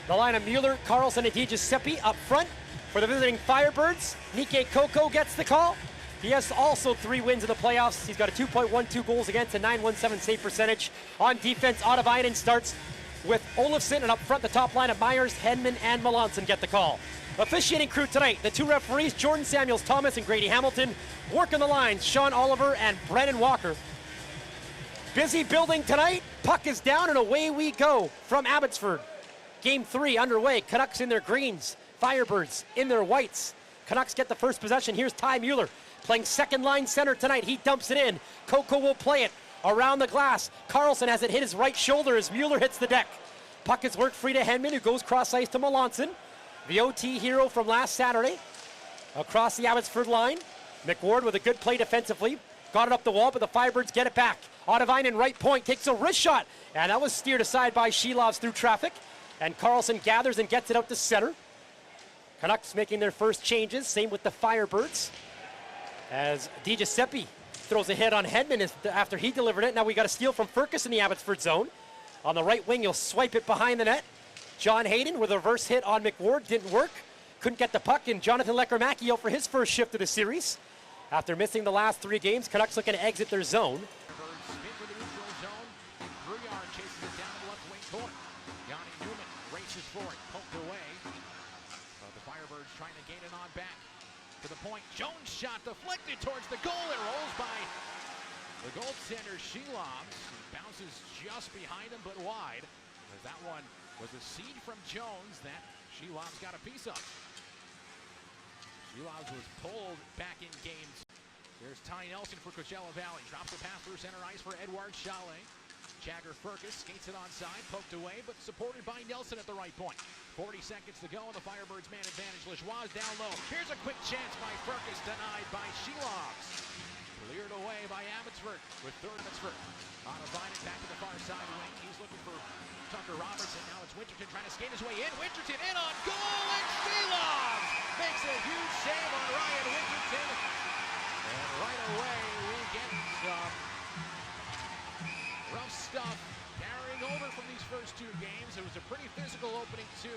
The line of Mueller, Carlson, and Di Giuseppe up front for the visiting Firebirds. Nikke Kokko gets the call. He has also 3 wins in the playoffs. He's got a 2.12 goals against, a 917 save percentage. On defense, Otavainen starts with Olofsson, and up front, the top line of Myers, Hedman, and Melanson get the call. Officiating crew tonight, the 2 referees, Jordan Samuels Thomas and Grady Hamilton. Working the lines, Sean Oliver and Brennan Walker. Busy building tonight. Puck is down, and away we go from Abbotsford. Game 3 underway. Canucks in their greens. Firebirds in their whites. Canucks get the first possession. Here's Ty Mueller playing second line center tonight. He dumps it in. Kokko will play it around the glass. Carlson has it hit his right shoulder as Mueller hits the deck. Puck is worked free to Hedman, who goes cross ice to Melanson. The OT hero from last Saturday. Across the Abbotsford line. McWard with a good play defensively. Got it up the wall, but the Firebirds get it back. Otavainen right point takes a wrist shot, and that was steered aside by Shilovs through traffic. And Carlson gathers and gets it out to center. Canucks making their first changes, same with the Firebirds. As Di Giuseppe throws a hit on Hedman after he delivered it. Now we got a steal from Ferkus in the Abbotsford zone. On the right wing, he'll swipe it behind the net. John Hayden with a reverse hit on McWard, didn't work. Couldn't get the puck, and Jonathan Lekermacki out for his first shift of the series. After missing the last 3 games, Canucks looking to exit their zone. Jones shot deflected towards the goal. It rolls by the goaltender Shilovs. Bounces just behind him but wide. As that one was a seed from Jones that Shilovs got a piece of. Shilovs was pulled back in games. There's Ty Nelson for Coachella Valley. Drops the pass through center ice for Edward Chalet. Jagger Ferkus skates it onside, poked away, but supported by Nelson at the right point. 40 seconds to go, and the Firebirds man advantage. Lejoie down low. Here's a quick chance by Ferkus, denied by Shilovs. Cleared away by Abbotsford with third Abbotsford. Otavainen back to the far side wing. He's looking for Tucker Robertson. Now it's Winterton trying to skate his way in. Winterton in on goal, and Shilovs makes a huge save on Ryan Winterton. And right away, we get some rough stuff carrying over from these first 2 games. It was a pretty physical opening 2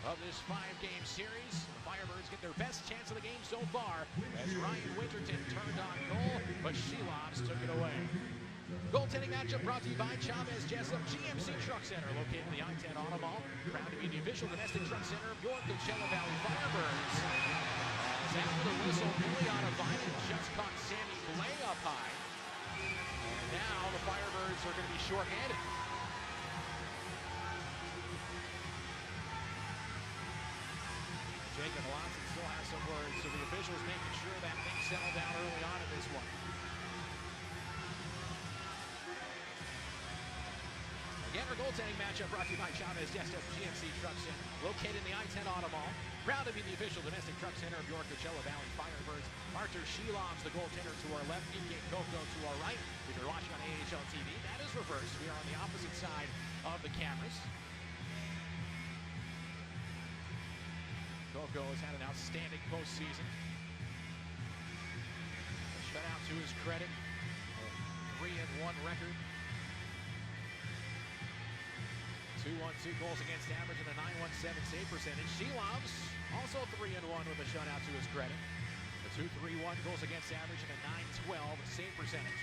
of this 5-game series. The Firebirds get their best chance of the game so far as Ryan Winterton turned on goal, but Shilovs took it away. Goaltending matchup brought to you by Chavez Jessup GMC Truck Center, located in the I-10 Auto Mall. Proud to be the official domestic truck center of your Coachella Valley Firebirds. As after the whistle, Phillip Di Giuseppe just caught Sammy Blais up high. Now the Firebirds are going to be shorthanded. Jacob Melanson still has some words, so the officials making sure that things settle down early on in this one. Again, our goaltending matchup brought to you by Chavez Jessup GMC Truck Center, located in the I-10 Auto Mall. Proud to be the official domestic truck center of your Coachella Valley Firebirds. Arthur Shilovs, the goaltender, to our left. Nikke Kokko to our right. If you're watching on AHL TV, that is reversed. We are on the opposite side of the cameras. Kokko has had an outstanding postseason. A shutout to his credit. A 3-1 record. 2-1-2 goals against average and a 917 save percentage. Shilovs also 3-1 with a shutout to his credit. A 2-3-1 goals against average and a 912 save percentage.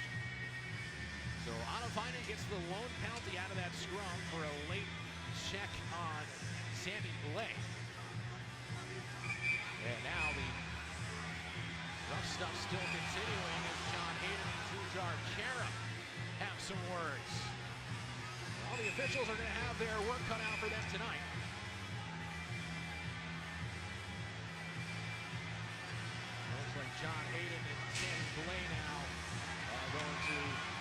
So Otavainen gets the lone penalty out of that scrum for a late check on Sammy Blais. And now the rough stuff still continuing as John Hayden and Tujar Chara have some words. Well, the officials are going to have their work cut out for them tonight. Looks like John Hayden and Sammy Blais now are going to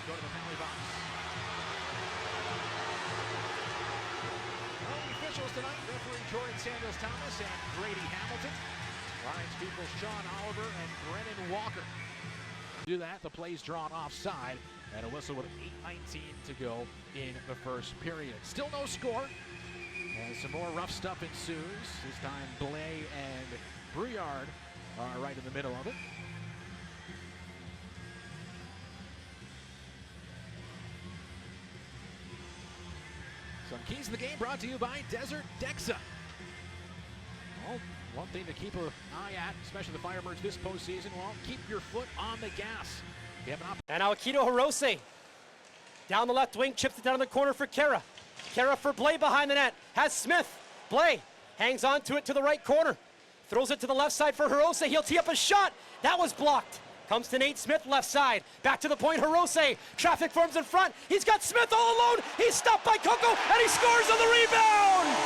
go to the penalty box. Well, the officials tonight, referee Jordan Samuels Thomas and Grady Hamilton. Lions people Sean Oliver and Brennan Walker. Do that, the play's drawn offside, and a whistle with 8:19 to go in the first period. Still no score, and some more rough stuff ensues. This time Blais and Brouillard are right in the middle of it. Some keys of the game brought to you by Desert Dexa. Well, one thing to keep an eye at, especially the Firebirds this postseason, well, keep your foot on the gas. And now Akito Hirose down the left wing, chips it down in the corner for Kara. Kara for Blay behind the net, has Smith. Blay hangs on to it to the right corner. Throws it to the left side for Hirose. He'll tee up a shot. That was blocked. Comes to Nate Smith, left side. Back to the point, Hirose. Traffic forms in front. He's got Smith all alone. He's stopped by Coco, and he scores on the rebound.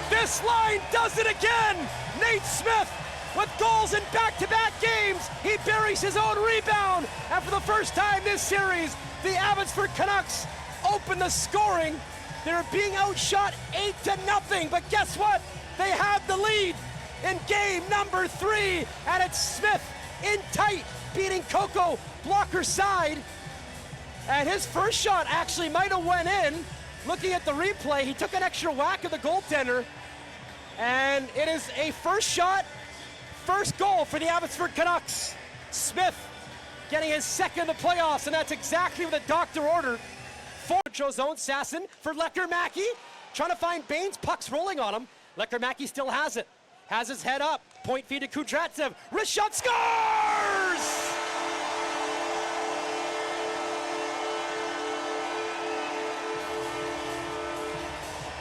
This line does it again. Nate Smith with goals in back-to-back games. He buries his own rebound. And for the first time this series, the Abbotsford Canucks open the scoring. They're being outshot 8-0, but guess what? They have the lead in game number 3, and it's Smith in tight, beating Coco blocker side. And his first shot actually might have went in. Looking at the replay, he took an extra whack of the goaltender, and it is a first shot, first goal for the Abbotsford Canucks. Smith getting his second in the playoffs, and that's exactly what the doctor ordered. Zone, Sasson for Lecker-Mackey, trying to find Baines, puck's rolling on him. Lecker-Mackey still has it, has his head up, point feed to Kudratsev, wrist shot, scores!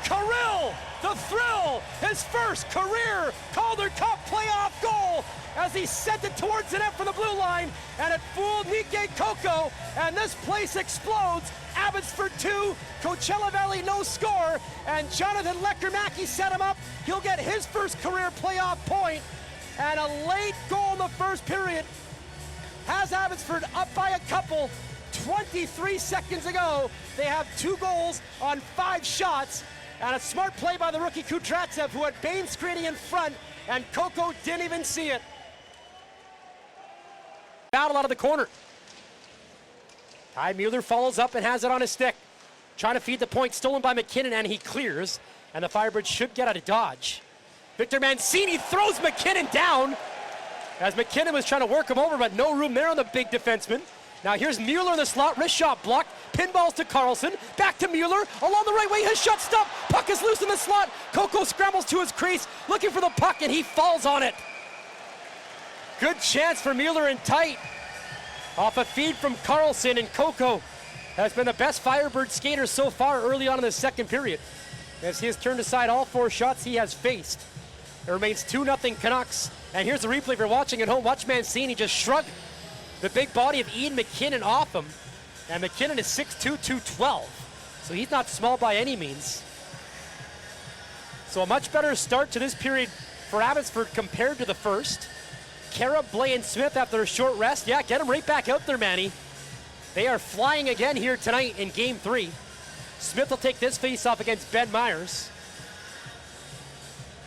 Kirill, the thrill, his first career Calder Cup playoff goal as he sent it towards the net from the blue line, and it fooled Nike Coco, and this place explodes. Abbotsford 2, Coachella Valley no score, and Jonathan Lecker-Mackey set him up. He'll get his first career playoff point, and a late goal in the first period has Abbotsford up by a couple. 23 seconds ago, they have 2 goals on 5 shots, and a smart play by the rookie Kudratsev, who had Baines screening in front, and Coco didn't even see it. Battle out of the corner. Ty Mueller follows up and has it on his stick. Trying to feed the point, stolen by McKinnon, and he clears. And the Firebirds should get out of dodge. Victor Mancini throws McKinnon down as McKinnon was trying to work him over, but no room there on the big defenseman. Now here's Mueller in the slot, wrist shot blocked. Pinballs to Carlson, back to Mueller, along the right wing, his shot stopped. Puck is loose in the slot. Coco scrambles to his crease, looking for the puck, and he falls on it. Good chance for Mueller in tight. Off a feed from Carlson, and Coco has been the best Firebird skater so far early on in the second period, as he has turned aside all 4 shots he has faced. It remains 2-0 Canucks, and here's the replay if you're watching at home. Watch Mancini just shrug the big body of Ian McKinnon off him, and McKinnon is 6'2", 212, so he's not small by any means. So a much better start to this period for Abbotsford compared to the first. Kara, Blay, and Smith after a short rest. Yeah, get them right back out there, Manny. They are flying again here tonight in Game 3. Smith will take this face-off against Ben Myers.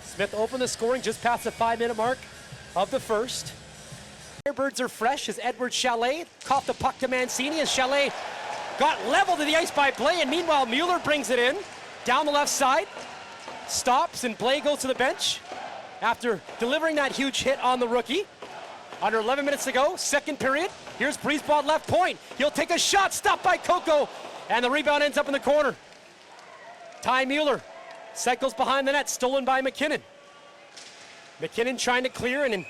Smith opened the scoring just past the 5-minute mark of the first. Firebirds are fresh as Edward Chalet caught the puck to Mancini as Chalet got leveled to the ice by Blay, and meanwhile Mueller brings it in down the left side. Stops, and Blay goes to the bench after delivering that huge hit on the rookie. Under 11 minutes to go, second period. Here's Brisebois left point. He'll take a shot, stopped by Coco, and the rebound ends up in the corner. Ty Mueller cycles behind the net, stolen by McKinnon. McKinnon trying to clear, and then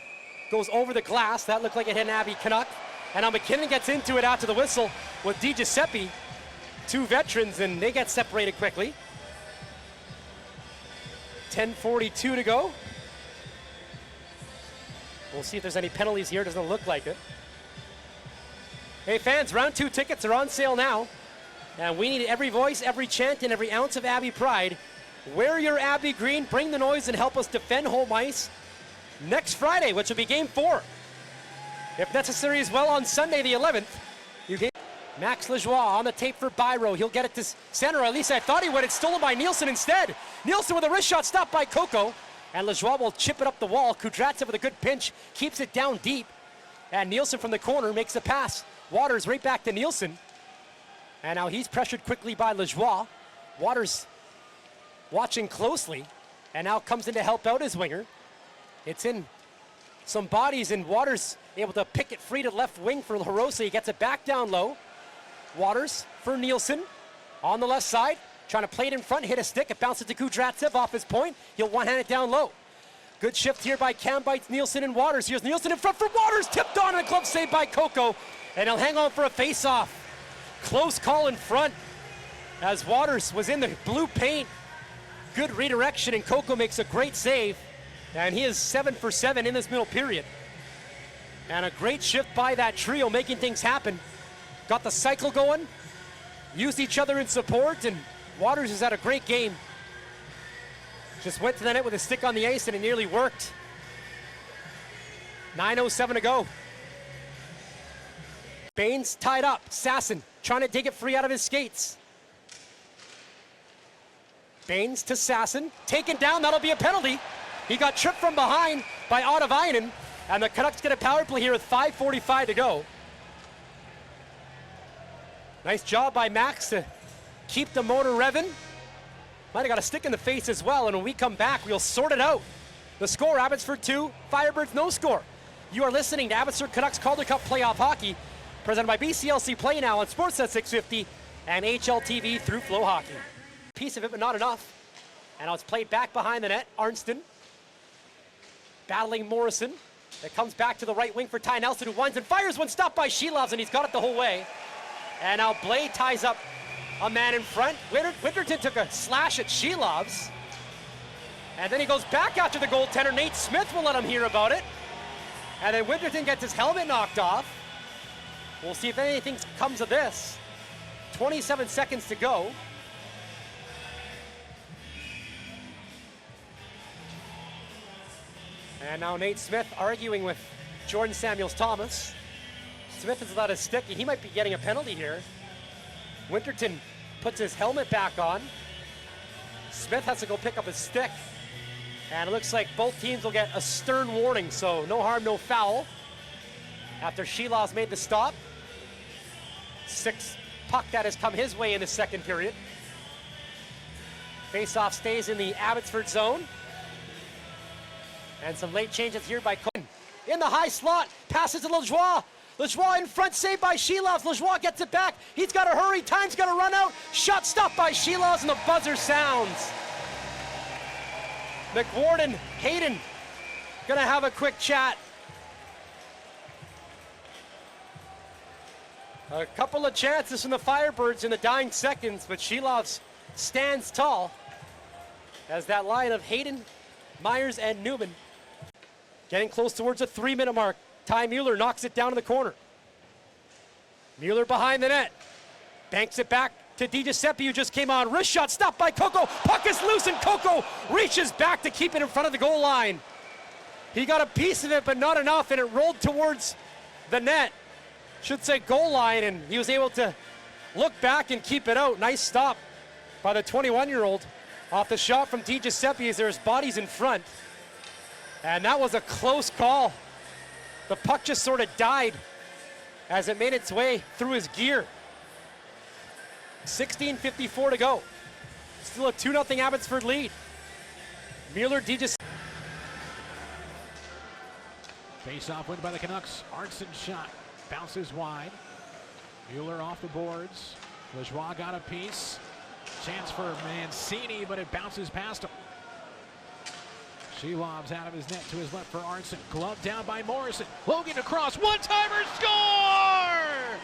goes over the glass. That looked like it hit an Abby Canuck. And now McKinnon gets into it after the whistle with Di Giuseppe. 2 veterans, and they get separated quickly. 10:42 to go. We'll see if there's any penalties here. Doesn't look like it. Hey fans, round 2 tickets are on sale now. And we need every voice, every chant, and every ounce of Abbey pride. Wear your Abbey green, bring the noise, and help us defend home ice next Friday, which will be Game 4. If necessary as well on Sunday the 11th. Max Lajoie on the tape for Byro. He'll get it to center, or at least I thought he would. It's stolen by Nielsen instead. Nielsen with a wrist shot stopped by Coco. And Lajoie will chip it up the wall. Kudratsev with a good pinch, keeps it down deep. And Nielsen from the corner makes the pass. Waters right back to Nielsen. And now he's pressured quickly by Lajoie. Waters watching closely, and now comes in to help out his winger. It's in some bodies, and Waters able to pick it free to left wing for LaRosa. He gets it back down low. Waters for Nielsen on the left side, trying to play it in front, hit a stick. It bounces to Kudratsev off his point. He'll one-hand it down low. Good shift here by Cam Bites, Nielsen, and Waters. Here's Nielsen in front for Waters, tipped on, and a glove save by Coco. And he'll hang on for a face-off. Close call in front as Waters was in the blue paint. Good redirection, and Coco makes a great save. And he is 7 for 7 in this middle period. And a great shift by that trio, making things happen. Got the cycle going, used each other in support, and Waters has had a great game. Just went to the net with a stick on the ice, and it nearly worked. 9:07 to go. Baines tied up. Sasson trying to dig it free out of his skates. Baines to Sasson, taken down, that'll be a penalty. He got tripped from behind by Ottavainen, and the Canucks get a power play here with 5:45 to go. Nice job by Max to keep the motor revving. Might have got a stick in the face as well, and when we come back, we'll sort it out. The score, Abbotsford 2, Firebirds no score. You are listening to Abbotsford Canucks Calder Cup Playoff Hockey, presented by BCLC Play Now on Sportsnet 650 and AHL TV through FloHockey. Piece of it, but not enough. And now it's played back behind the net. Arnston battling Morrison. It comes back to the right wing for Ty Nelson, who winds and fires one, stopped by Shelovs, and he's got it the whole way. And now Blade ties up a man in front. Winterton took a slash at Shelovs. And then he goes back after the goaltender. Nate Smith will let him hear about it. And then Winterton gets his helmet knocked off. We'll see if anything comes of this. 27 seconds to go. And now Nate Smith arguing with Jordan Samuels-Thomas. Smith is without a stick. He might be getting a penalty here. Winterton puts his helmet back on. Smith has to go pick up his stick. And it looks like both teams will get a stern warning, so no harm, no foul. After Shelovs made the stop. 6 puck that has come his way in the second period. Faceoff stays in the Abbotsford zone. And some late changes here by Cohen. In the high slot, passes to Lajoie. Lajoie in front, saved by Shelovs. Lajoie gets it back. He's got to hurry. Time's got to run out. Shot stopped by Shelovs, and the buzzer sounds. McWarden, Hayden, gonna have a quick chat. A couple of chances from the Firebirds in the dying seconds, but Shelovs stands tall as that line of Hayden, Myers, and Newman getting close towards the 3-minute mark. Ty Mueller knocks it down in the corner. Mueller behind the net. Banks it back to Di Giuseppe, who just came on. Wrist shot stopped by Coco. Puck is loose, and Coco reaches back to keep it in front of the goal line. He got a piece of it, but not enough, and it rolled towards the net. Should say goal line, and he was able to look back and keep it out. Nice stop by the 21-year-old off the shot from Di Giuseppe as there's bodies in front. And that was a close call. The puck just sort of died as it made its way through his gear. 16:54 to go. Still a 2-0 Abbotsford lead. Mueller, Di Giuseppe. Face-off win by the Canucks. Arnston shot. Bounces wide. Mueller off the boards. Lajoie got a piece. Chance for Mancini, but it bounces past him. Shelovs out of his net to his left for Arnston. Glove down by Morrison. Logan across. One-timer, score!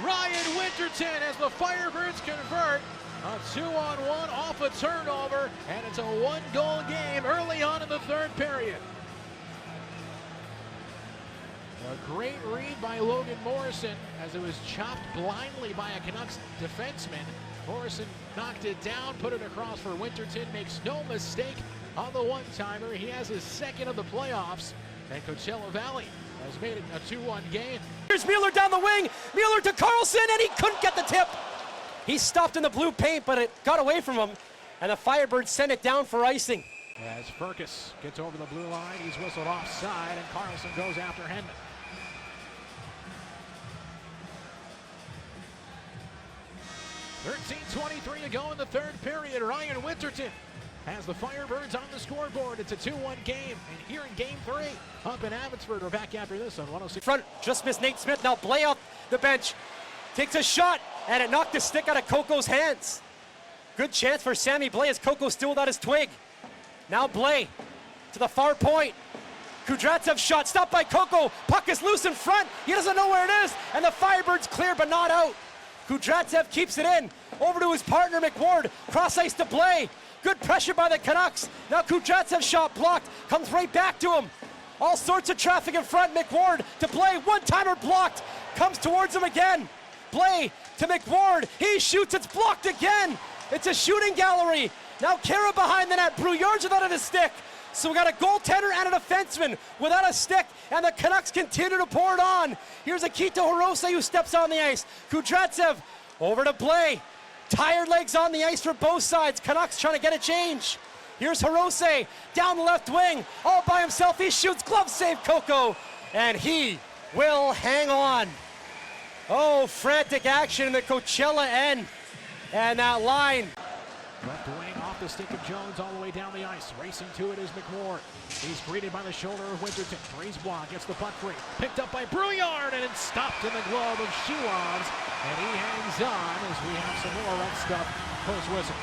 Ryan Winterton as the Firebirds convert. A 2-on-1 off a turnover, and it's a 1-goal game early on in the third period. A great read by Logan Morrison as it was chopped blindly by a Canucks defenseman. Morrison knocked it down, put it across for Winterton, makes no mistake on the one-timer. He has his second of the playoffs, and Coachella Valley has made it a 2-1 game. Here's Mueller down the wing. Mueller to Carlson, and he couldn't get the tip. He stopped in the blue paint, but it got away from him, and the Firebirds sent it down for icing. As Furcus gets over the blue line, he's whistled offside, and Carlson goes after Hendon. (13:23 to go in the third period. Ryan Winterton has the Firebirds on the scoreboard. It's a 2-1 game, and here in Game 3, up in Abbotsford, we're back after this on 106. Front, just missed Nate Smith. Now Blay off the bench, takes a shot, and it knocked the stick out of Coco's hands. Good chance for Sammy Blay as Coco's still without his twig. Now Blay to the far point. Kudratsev shot, stopped by Coco. Puck is loose in front. He doesn't know where it is, and the Firebirds clear but not out. Kudratsev keeps it in. Over to his partner McWard. Cross ice to Blay. Good pressure by the Canucks. Now Kudratsev's shot blocked. Comes right back to him. All sorts of traffic in front. McWard to Blay. One-timer blocked. Comes towards him again. Blay to McWard. He shoots. It's blocked again. It's a shooting gallery. Now Kara behind the net. Brouillard's without a stick. So we got a goaltender and a defenseman without a stick, and the Canucks continue to pour it on. Here's Akito Hirose who steps on the ice. Kudratsev over to Blay. Tired legs on the ice for both sides. Canucks trying to get a change. Here's Hirose down the left wing. All by himself. He shoots. Glove save Coco. And he will hang on. Oh, frantic action in the Coachella end. And that line. Left wing off the stick of Jones all the way down the ice. Racing to it is McWard. He's greeted by the shoulder of Winterton. Brisebois gets the puck free. Picked up by Brouillard, and it's stopped in the glove of Shiwans. And he hangs on as we have some more red stuff post-whistle.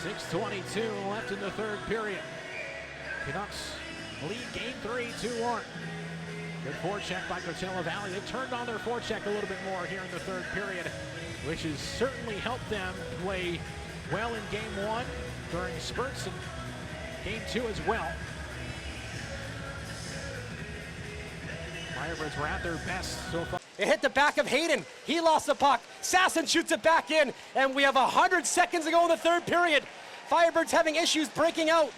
6:22 left in the third period. Canucks lead Game 3, 2-1. Good forecheck by Coachella Valley. They've turned on their forecheck a little bit more here in the third period, which has certainly helped them play well in Game 1 during spurts, and Game 2 as well. Firebirds were at their best so far. It hit the back of Hayden. He lost the puck. Sasson shoots it back in, and we have 100 seconds to go in the third period. Firebirds having issues breaking out.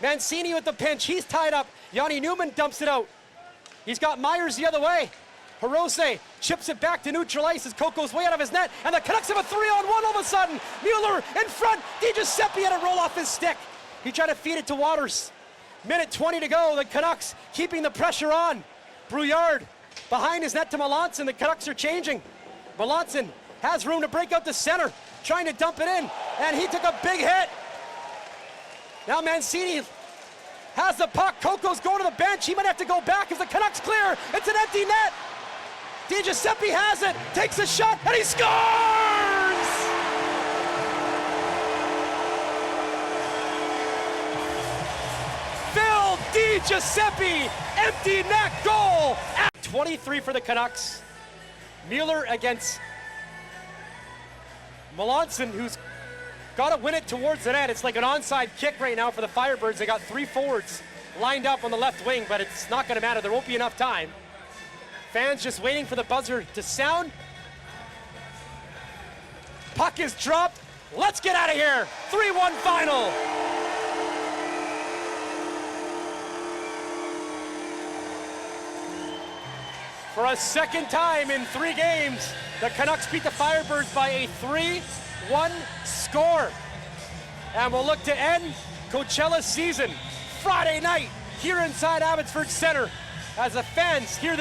Mancini with the pinch. He's tied up. Yanni Newman dumps it out. He's got Myers the other way. Hirose chips it back to neutral ice as Coco's way out of his net, and the Canucks have a 3-on-1 all of a sudden. Mueller in front. Di Giuseppe had to roll off his stick. He tried to feed it to Waters. Minute 20 to go. The Canucks keeping the pressure on. Brouillard behind his net to Melanson. The Canucks are changing. Melanson has room to break out the center, trying to dump it in, and he took a big hit. Now Mancini has the puck. Coco's going to the bench. He might have to go back if the Canucks clear. It's an empty net. Di Giuseppe has it, takes a shot, and he scores! Phil Di Giuseppe, empty net goal. 23 for the Canucks. Mueller against Melanson, who's got to win it towards the net. It's like an onside kick right now for the Firebirds. They got 3 forwards lined up on the left wing, but it's not going to matter. There won't be enough time. Fans just waiting for the buzzer to sound. Puck is dropped. Let's get out of here. 3-1 final. For a second time in 3 games, the Canucks beat the Firebirds by a 3-1 score. And we'll look to end Coachella's season Friday night here inside Abbotsford Center as the fans hear the